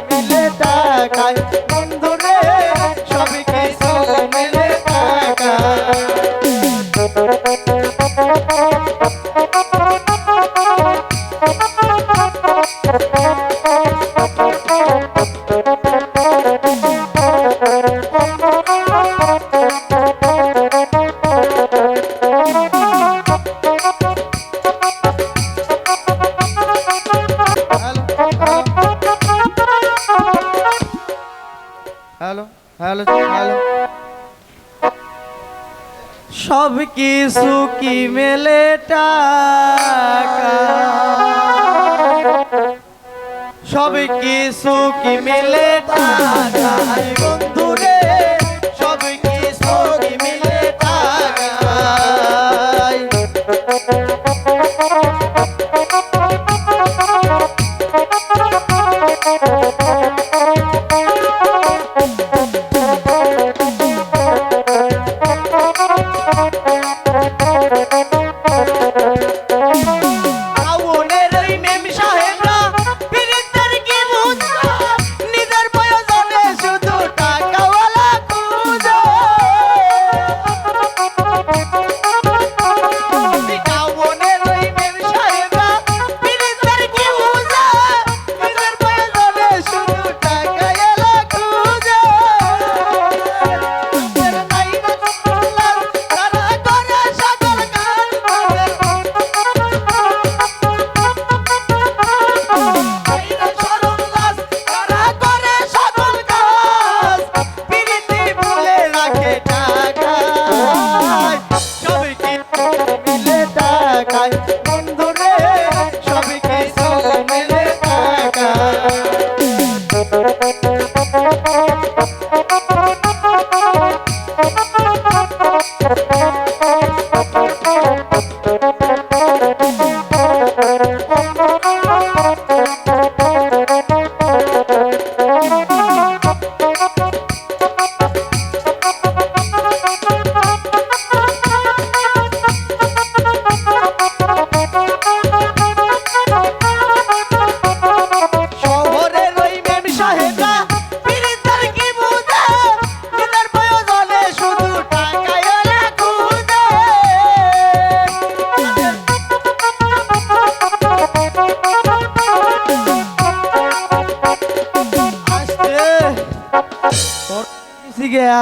মিলে টাকায় বন্ধুরে সব কিছু মিলে টাকায়। হ্যালো হ্যালো হ্যালো, সব কিছু কি মেলে টাকা, সব কিছু কি মেলে টাকা বন্ধুরে, সব কিছু কি মেলে টাকা।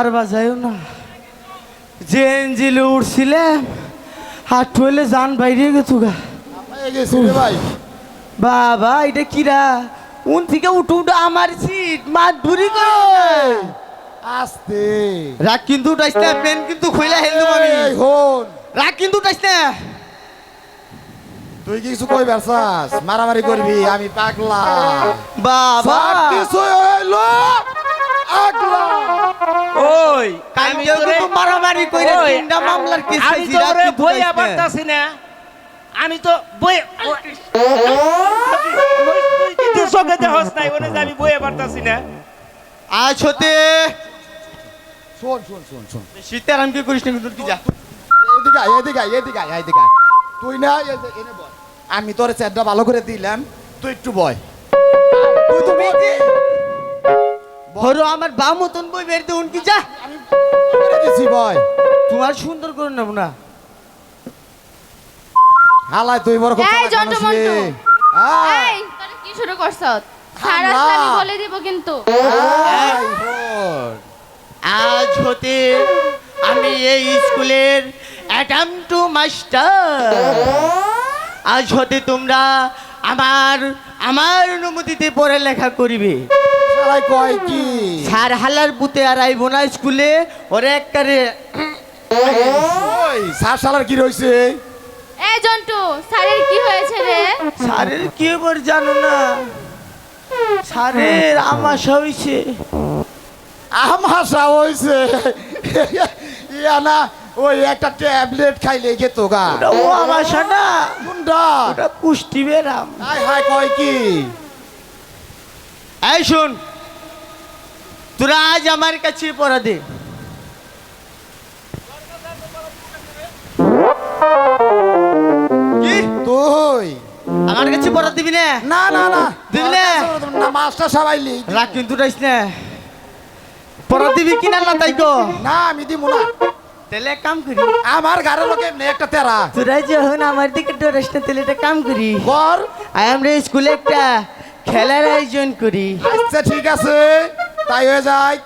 আর বাজায়ও না, যে এঞ্জিলে উঠছিলাম হাট হইলে যান বাইরে গেছু গা ভাই। বাবা এটা কিরা উন থেকে উঠু উঠু আমার সিট মাত ধরি করে আস্তে রাগ কিন্তু উঠাইস না, পেন কিন্তু খুইলা হেলদুম আমি। হন রাগ কিন্তু উঠাইস না। তুই কিছু কই বেরছাস, মারামারি করবি, আমি পাগলা বাবা সব কিছু হইলো আগলা। ওই আমি তোরে মারামারি কইরা তিনটা মামলার কেস আমি চাইছি, তো রাগ ওরে কিন্তু বইয়া উঠাইস না। পারতাছি না, আমি তো বই তুই চোখে দেখস নাই ওরে যে আমি বইয়া পারতাছি না। আজ হতে শোন শোন শোন শোন, শীতের আমি কি করিস না কিন্তু কি যা এদিকে আয়, এদিকে আয়, এদিকে আয়, এদিকে আয়। তুই না এই যে এনে বয়, আমি তোরে চেডটা ভালো করে দিলাম, তুই একটু বয়। তুই তো বয়। হরো আমার বা মতন বই বের দে উনকি যা, আমি করে দিছি বয়। তোমার সুন্দর করে নেব না। হালাই তুই বড় কথা এই জন্টু মন্টু, এই তোরা কি শুরু করছ? সারা হামলা। আমি বলে দিব কিন্তু। আজ হতে আমি এই স্কুলের অ্যাটেম্পটু মাস্টার। আজ হতে তোমরা আমার আমার অনুমতিতে পড়ালেখা করিবে। শালাই কয় কি? স্যার হালার পুতে আর আইব না স্কুলে, ওরে একটারে ওই সার শালার কি রইছে? এই জন্টু, স্যারের কি হয়েছে রে? স্যারের কি এবার জানো না, স্যারের আমাশা হইছে। আমাশা হইছে? ইয়া না, ওই একটা ট্যাবলেট খাইলে গেত গা। ওটা ও আমাশা না, কোনটা? ওটা পুষ্টি বেরাম। হাই হাই কয় কি? এই শোন, তোরা আজ আমার কাছে পড়া দে। কি তুই আমার কাছে পড়া দিবি না না না না দিবি না? না মাস্টার সবাই লি রাগ কিন্তু রাইস না পড়া দিবি কিনা না তাই কো না আমি দিব না তাহলে এক কাম করি আমার ঘরের লোকে এমনি একটা তেরা তোরা যখন আমার দিকে ডরাস না তাহলে একটা কাম করি বর আমরা স্কুলে একটা খেলার আয়োজন করি আচ্ছা ঠিক আছে তাই হয়ে যায়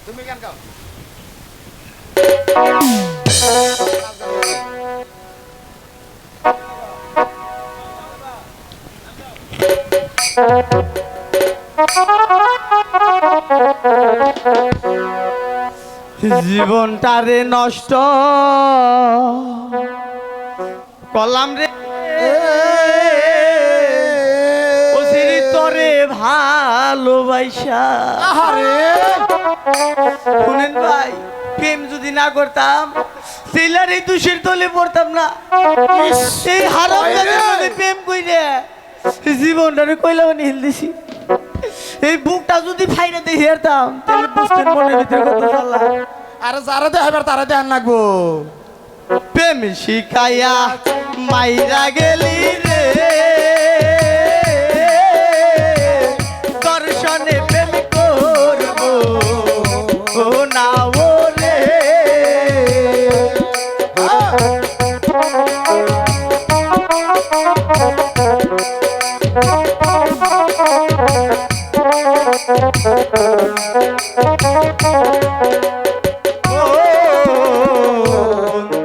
তুমি কেন গাও জীবনটারে নষ্ট করলাম রে ও সিরি তোরে ভালোবাসা আহারে শুনেন ভাই প্রেম যদি না করতাম সেলার এই দুষের তলে পড়তাম না এই হারাম জায়গার মধ্যে প্রেম কইরে জীবনটারে কইলাম হিল দিছি এই বুকটা যদি ফাইনে দিয়ে হেরতাম তাহলে বুঝতেন মনের ভিতরে কত জ্বালা আরে যারা দেখাবার তারা দেখান লাগবো প্রেম শিখাইয়া মাইরা গেলি রে দর্শনে প্রেম করব ও না ও রে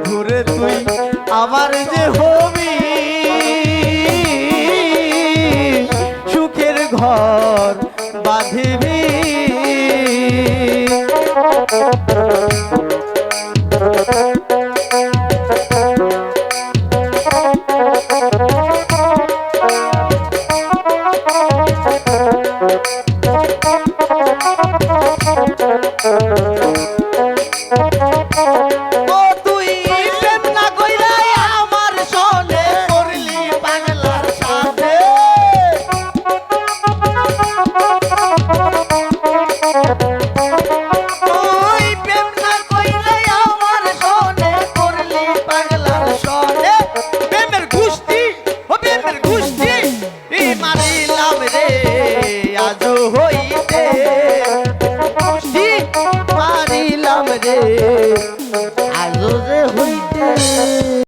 ঘুরে তুই আমার যে হবি সুখের ঘর বাঁধিবি